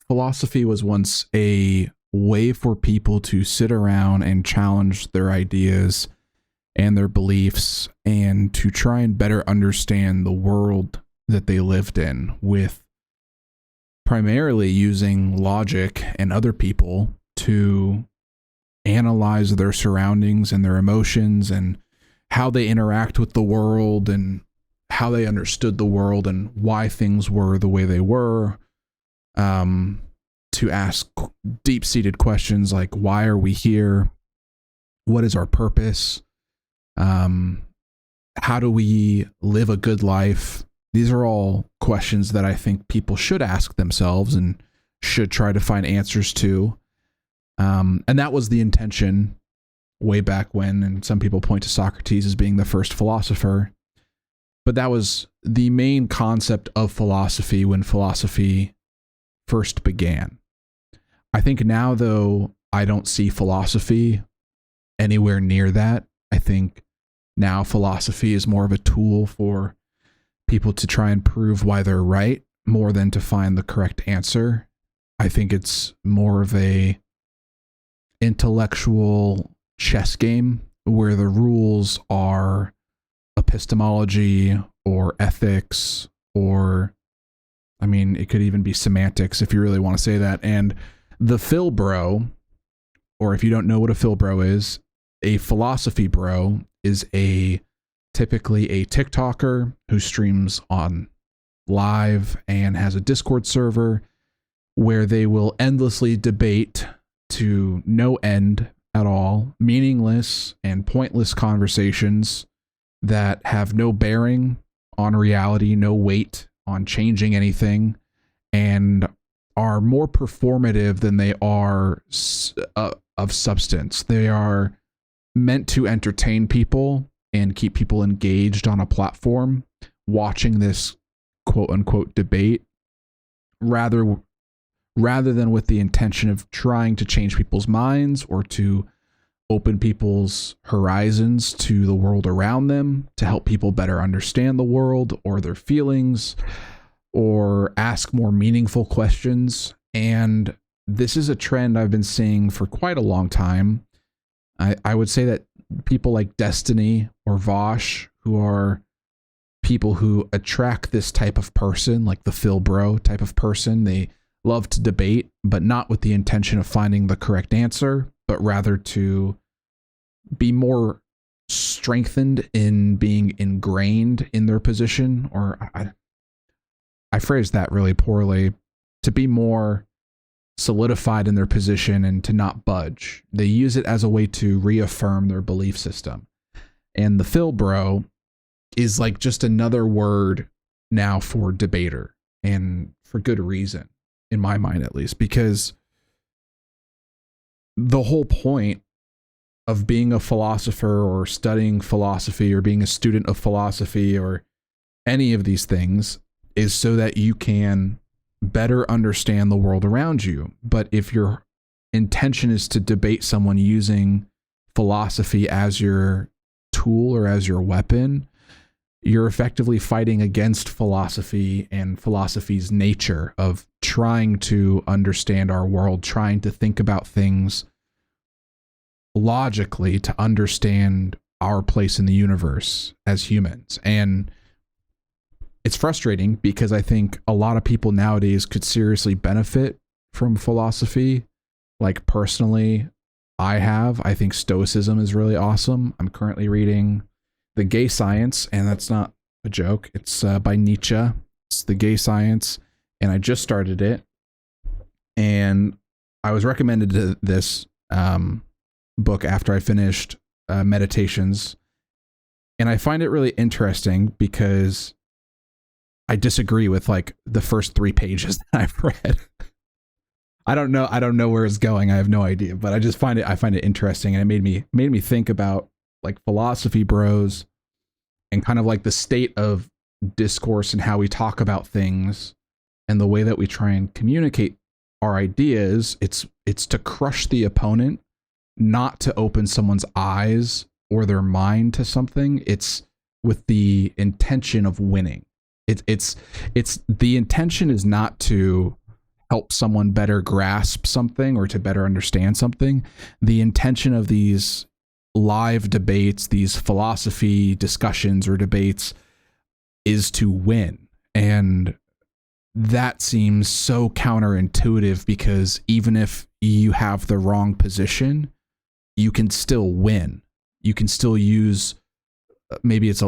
Philosophy was once a way for people to sit around and challenge their ideas and their beliefs and to try and better understand the world that they lived in, with primarily using logic and other people to analyze their surroundings and their emotions and how they interact with the world and how they understood the world and why things were the way they were. To ask deep-seated questions like, why are we here? What is our purpose? How do we live a good life? These are all questions that I think people should ask themselves and should try to find answers to. And that was the intention way back when, and some people point to Socrates as being the first philosopher. But that was the main concept of philosophy when philosophy first began. I think now, though, I don't see philosophy anywhere near that. I think now philosophy is more of a tool for people to try and prove why they're right more than to find the correct answer. I think it's more of a intellectual chess game where the rules are epistemology or ethics, or it could even be semantics if you really want to say that. And the Phil bro, or if you don't know what a Phil bro is, a philosophy bro is typically a TikToker who streams on live and has a Discord server where they will endlessly debate to no end at all, meaningless and pointless conversations that have no bearing on reality, no weight on changing anything, and are more performative than they are of substance. They are meant to entertain people and keep people engaged on a platform watching this quote unquote debate rather than with the intention of trying to change people's minds or to open people's horizons to the world around them, to help people better understand the world or their feelings, or ask more meaningful questions. And this is a trend I've been seeing for quite a long time. I would say that people like Destiny or Vosh, who are people who attract this type of person, like the Phil Bro type of person, they love to debate, but not with the intention of finding the correct answer, but rather to be more strengthened in being ingrained in their position, or I phrased that really poorly, to be more solidified in their position and to not budge. They use it as a way to reaffirm their belief system. And the Phil bro is like just another word now for debater, and for good reason, in my mind at least, because the whole point of being a philosopher or studying philosophy or being a student of philosophy or any of these things is so that you can better understand the world around you. But if your intention is to debate someone using philosophy as your tool or as your weapon, you're effectively fighting against philosophy and philosophy's nature of trying to understand our world, trying to think about things logically to understand our place in the universe as humans. And it's frustrating because I think a lot of people nowadays could seriously benefit from philosophy. Like personally, I think Stoicism is really awesome. I'm currently reading The Gay Science, and that's not a joke. It's by Nietzsche. It's The Gay Science, and I just started it. And I was recommended this book after I finished Meditations. And I find it really interesting because I disagree with like the first 3 pages that I've read. I don't know where it's going. I have no idea, but I find it interesting, and it made me think about like philosophy bros and kind of like the state of discourse and how we talk about things and the way that we try and communicate our ideas. It's to crush the opponent, not to open someone's eyes or their mind to something. It's with the intention of winning. It's the intention is not to help someone better grasp something or to better understand something. The intention of these live debates, these philosophy discussions or debates, is to win. And that seems so counterintuitive, because even if you have the wrong position, you can still win. You can still use, maybe it's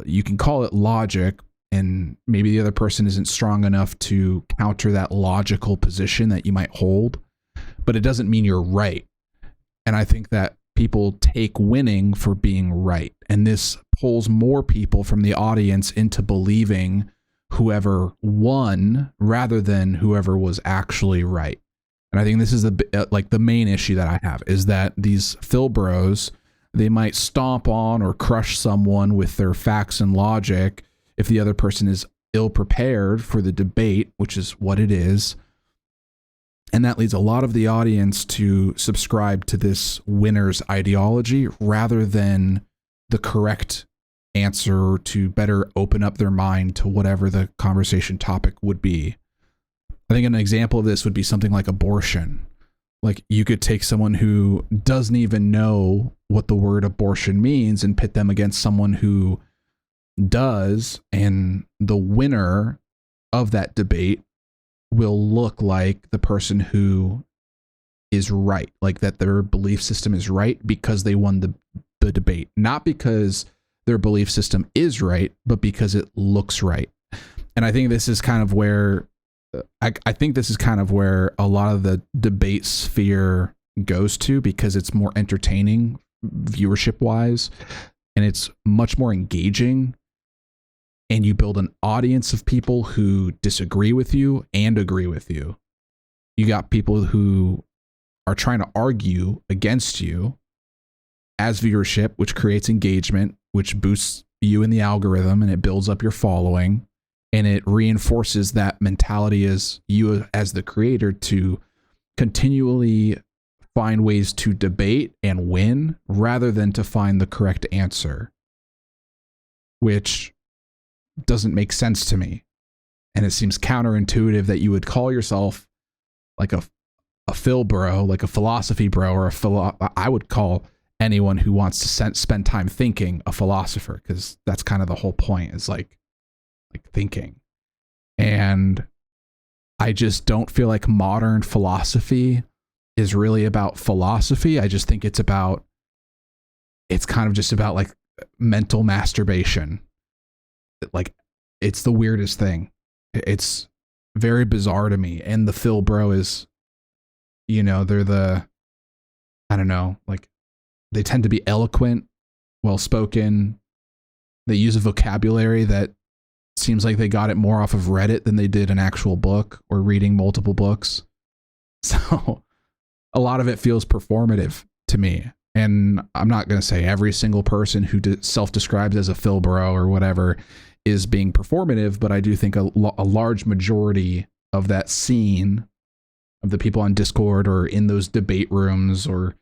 you can call it logic, and maybe the other person isn't strong enough to counter that logical position that you might hold, but it doesn't mean you're right. And I think that people take winning for being right. And this pulls more people from the audience into believing whoever won rather than whoever was actually right. And I think this is the main issue that I have, is that these Phil bros, they might stomp on or crush someone with their facts and logic if the other person is ill prepared for the debate, which is what it is. And that leads a lot of the audience to subscribe to this winner's ideology rather than the correct answer, to better open up their mind to whatever the conversation topic would be. I think an example of this would be something like abortion. Like, you could take someone who doesn't even know what the word abortion means and pit them against someone who does, and the winner of that debate will look like the person who is right, like that their belief system is right because they won the debate, not because their belief system is right, but because it looks right. And I think this is kind of where I think this is kind of where a lot of the debate sphere goes to, because it's more entertaining viewership wise, and it's much more engaging. And you build an audience of people who disagree with you and agree with you. You got people who are trying to argue against you as viewership, which creates engagement, which boosts you in the algorithm, and it builds up your following, and it reinforces that mentality as you as the creator to continually find ways to debate and win rather than to find the correct answer, which doesn't make sense to me. And it seems counterintuitive that you would call yourself like a Phil bro, like a philosophy bro, or I would call anyone who wants to spend time thinking a philosopher, because that's kind of the whole point, is like thinking. And I just don't feel like modern philosophy is really about philosophy. I just think it's kind of just about like mental masturbation. Like, it's the weirdest thing. It's very bizarre to me. And the Phil bro is, they're I don't know, like, they tend to be eloquent, well-spoken. They use a vocabulary that seems like they got it more off of Reddit than they did an actual book or reading multiple books. So a lot of it feels performative to me. And I'm not going to say every single person who self-describes as a Phil bro or whatever is being performative, but I do think a large majority of that scene, of the people on Discord or in those debate rooms or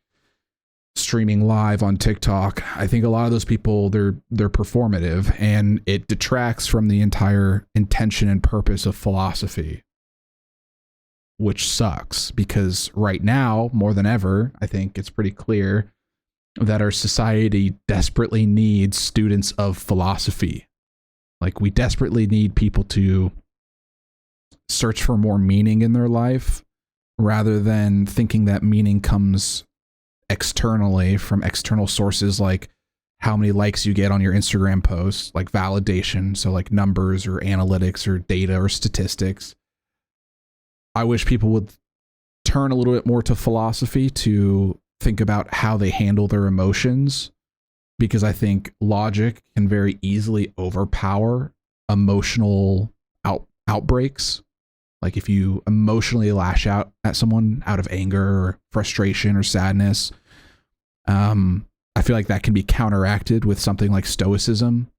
streaming live on TikTok, I think a lot of those people, they're performative, and it detracts from the entire intention and purpose of philosophy, which sucks, because right now, more than ever, I think it's pretty clear that our society desperately needs students of philosophy. Like, we desperately need people to search for more meaning in their life rather than thinking that meaning comes externally from external sources, like how many likes you get on your Instagram posts, like validation. So like numbers or analytics or data or statistics. I wish people would turn a little bit more to philosophy to think about how they handle their emotions, because I think logic can very easily overpower emotional outbreaks. Like, if you emotionally lash out at someone out of anger or frustration or sadness, I feel like that can be counteracted with something like stoicism.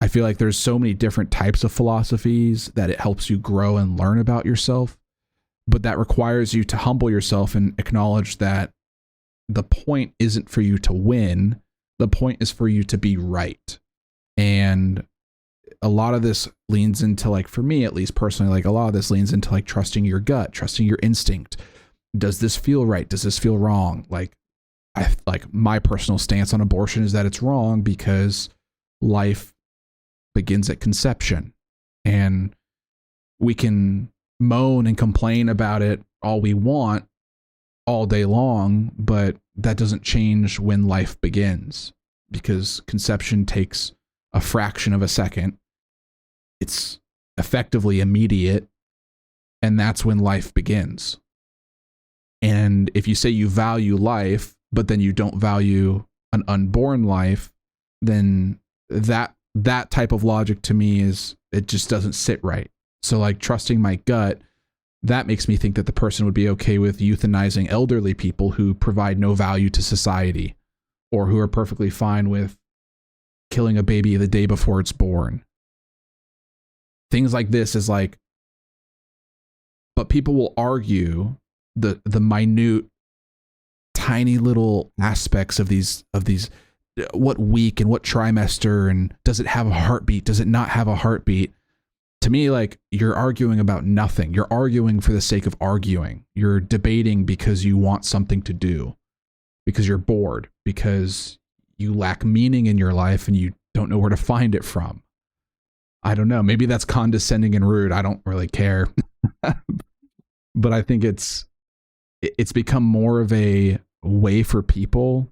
I feel like there's so many different types of philosophies that it helps you grow and learn about yourself, but that requires you to humble yourself and acknowledge that the point isn't for you to win. The point is for you to be right. And a lot of this leans into, like, for me at least personally, like a lot of this leans into like trusting your gut, trusting your instinct. Does this feel right? Does this feel wrong? Like, my personal stance on abortion is that it's wrong because life begins at conception, and we can moan and complain about it all we want all day long, but that doesn't change when life begins, because conception takes a fraction of a second. It's effectively immediate, and that's when life begins. And if you say you value life, but then you don't value an unborn life, then that type of logic to me it just doesn't sit right. So like trusting my gut, that makes me think that the person would be okay with euthanizing elderly people who provide no value to society, or who are perfectly fine with killing a baby the day before it's born. Things like this is like, but people will argue the minute, tiny little aspects of these, what week and what trimester, and does it have a heartbeat? Does it not have a heartbeat? To me, like, you're arguing about nothing. You're arguing for the sake of arguing. You're debating because you want something to do, because you're bored, because you lack meaning in your life and you don't know where to find it from. I don't know. Maybe that's condescending and rude. I don't really care. But I think it's become more of a way for people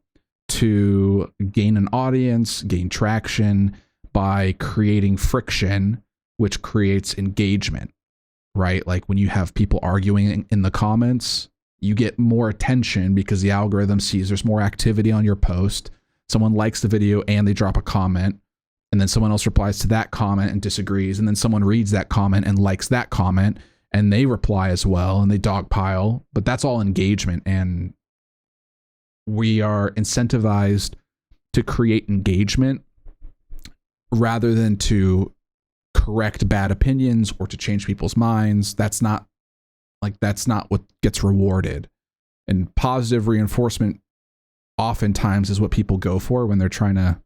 to gain an audience, gain traction by creating friction, which creates engagement, right? Like when you have people arguing in the comments, you get more attention because the algorithm sees there's more activity on your post. Someone likes the video and they drop a comment, and then someone else replies to that comment and disagrees, and then someone reads that comment and likes that comment, and they reply as well, and they dogpile. But that's all engagement, and we are incentivized to create engagement rather than to correct bad opinions or to change people's minds. That's not what gets rewarded. And positive reinforcement oftentimes is what people go for when they're trying to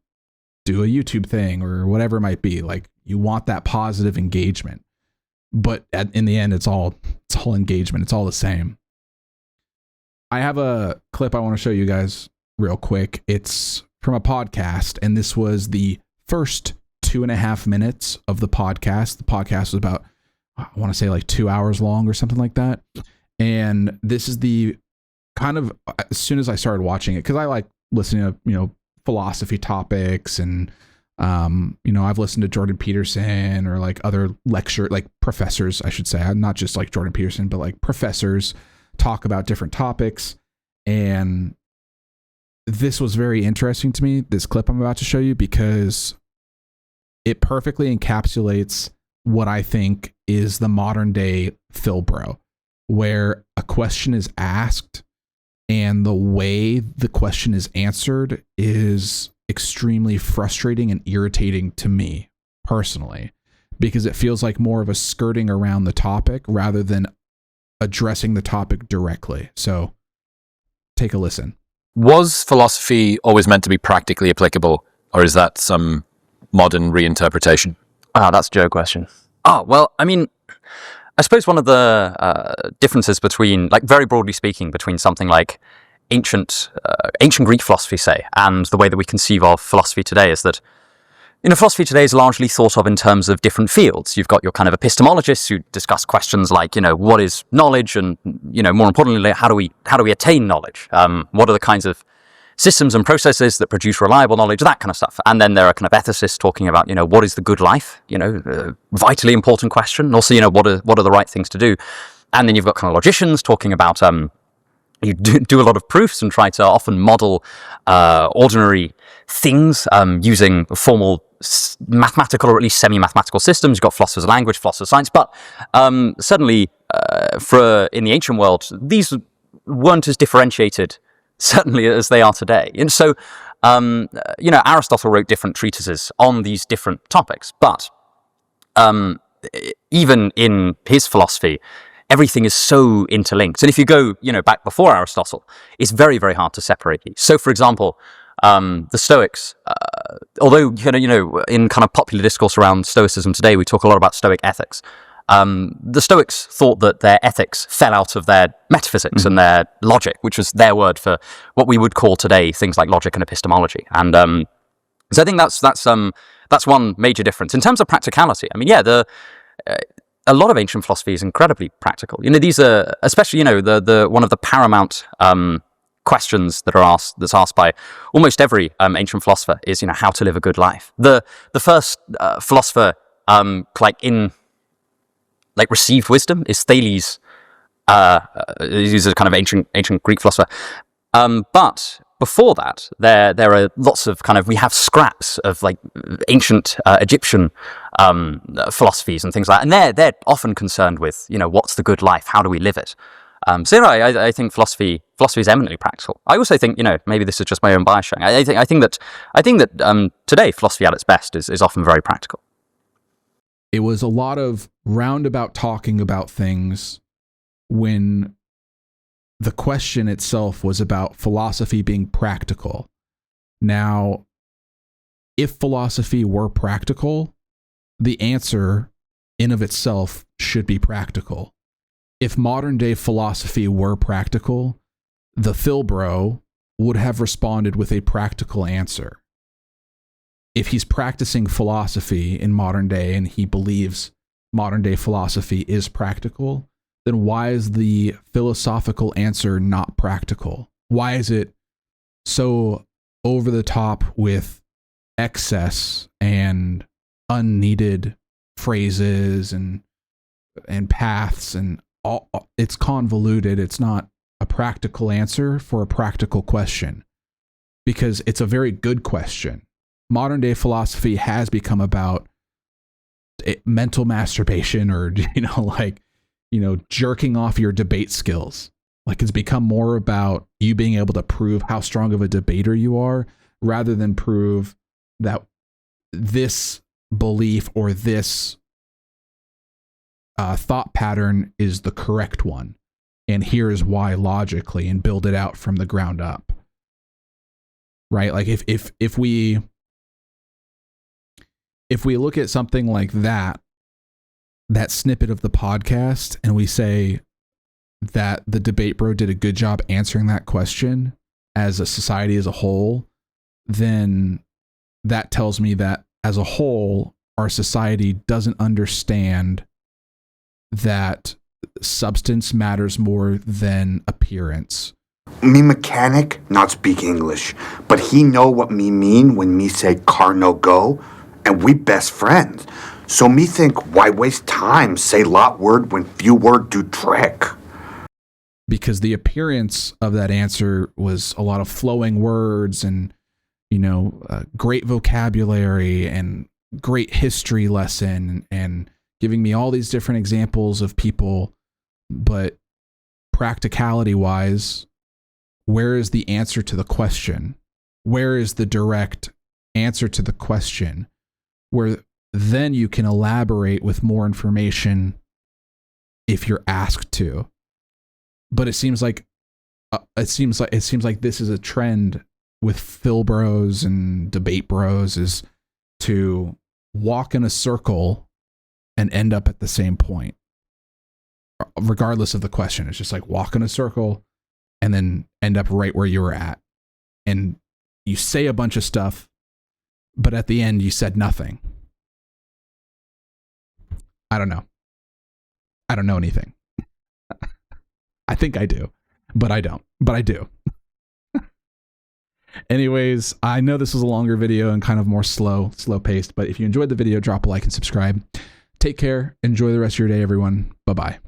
do a YouTube thing or whatever it might be. Like, you want that positive engagement, but in the end, it's all engagement. It's all the same. I have a clip I want to show you guys real quick. It's from a podcast, and this was the first 2.5 minutes of the podcast. The podcast was about, I want to say, like 2 hours long or something like that. And this is the kind of, as soon as I started watching it, because I like listening to, philosophy topics, and I've listened to Jordan Peterson or like other professors, I should say, not just like Jordan Peterson, but like professors talk about different topics. And this was very interesting to me, this clip I'm about to show you, because it perfectly encapsulates what I think is the modern day Philbro, where a question is asked and the way the question is answered is extremely frustrating and irritating to me personally, because it feels like more of a skirting around the topic rather than addressing the topic directly. So take a listen. Was philosophy always meant to be practically applicable, or is that some modern reinterpretation? That's a Joe question. Well, I mean, I suppose one of the differences between, like, very broadly speaking, between something like ancient Greek philosophy, say, and the way that we conceive of philosophy today is that, philosophy today is largely thought of in terms of different fields. You've got your kind of epistemologists who discuss questions like, what is knowledge, and, more importantly, how do we attain knowledge? What are the kinds of systems and processes that produce reliable knowledge, that kind of stuff. And then there are kind of ethicists talking about, what is the good life? Vitally important question. And also, what are the right things to do? And then you've got kind of logicians talking about, you do a lot of proofs and try to often model ordinary things using formal mathematical or at least semi-mathematical systems. You've got philosophers of language, philosophers of science, but certainly in the ancient world, these weren't as differentiated certainly as they are today. And so, Aristotle wrote different treatises on these different topics, but even in his philosophy, everything is so interlinked. And if you go, back before Aristotle, it's very, very hard to separate these. So, for example, the Stoics although in kind of popular discourse around Stoicism today, we talk a lot about Stoic ethics. The Stoics thought that their ethics fell out of their metaphysics and their logic, which was their word for what we would call today things like logic and epistemology. And so I think that's one major difference in terms of practicality. I mean, yeah, a lot of ancient philosophy is incredibly practical. These are, especially, the one of the paramount questions that's asked by almost every ancient philosopher is, how to live a good life. The first philosopher received wisdom is Thales. He's a kind of ancient Greek philosopher. But before that, there are lots of we have scraps of ancient Egyptian philosophies and things like that, and they're often concerned with what's the good life, how do we live it. So I think philosophy is eminently practical. I also think maybe this is just my own bias showing. I think that today philosophy at its best is often very practical. It was a lot of roundabout talking about things when the question itself was about philosophy being practical. Now, if philosophy were practical, the answer in of itself should be practical. If modern day philosophy were practical, the Philbro would have responded with a practical answer. If he's practicing philosophy in modern day and he believes modern day philosophy is practical, then why is the philosophical answer not practical? Why is it so over the top with excess and unneeded phrases and paths and all? It's convoluted. It's not a practical answer for a practical question, because it's a very good question. Modern day philosophy has become about mental masturbation, or jerking off your debate skills. It's become more about you being able to prove how strong of a debater you are, rather than prove that this belief or this thought pattern is the correct one, and here is why logically, and build it out from the ground up. Right? If we look at something like that snippet of the podcast, and we say that the Debate Bro did a good job answering that question as a society as a whole, then that tells me that as a whole, our society doesn't understand that substance matters more than appearance. Me mechanic not speak English, but he know what me mean when me say car no go, and we best friends. So me think, why waste time, say lot word when few word do trick? Because the appearance of that answer was a lot of flowing words and, great vocabulary and great history lesson and giving me all these different examples of people. But practicality wise, where is the answer to the question? Where is the direct answer to the question? Where then you can elaborate with more information if you're asked to. But it seems like this is a trend with Phil Bros and Debate Bros, is to walk in a circle and end up at the same point, regardless of the question. It's just walk in a circle and then end up right where you were at. And you say a bunch of stuff, but at the end you said nothing. I don't know. I don't know anything. I think I do, but I don't. But I do. Anyways, I know this was a longer video and kind of more slow paced, but if you enjoyed the video, drop a like and subscribe. Take care. Enjoy the rest of your day, everyone. Bye-bye.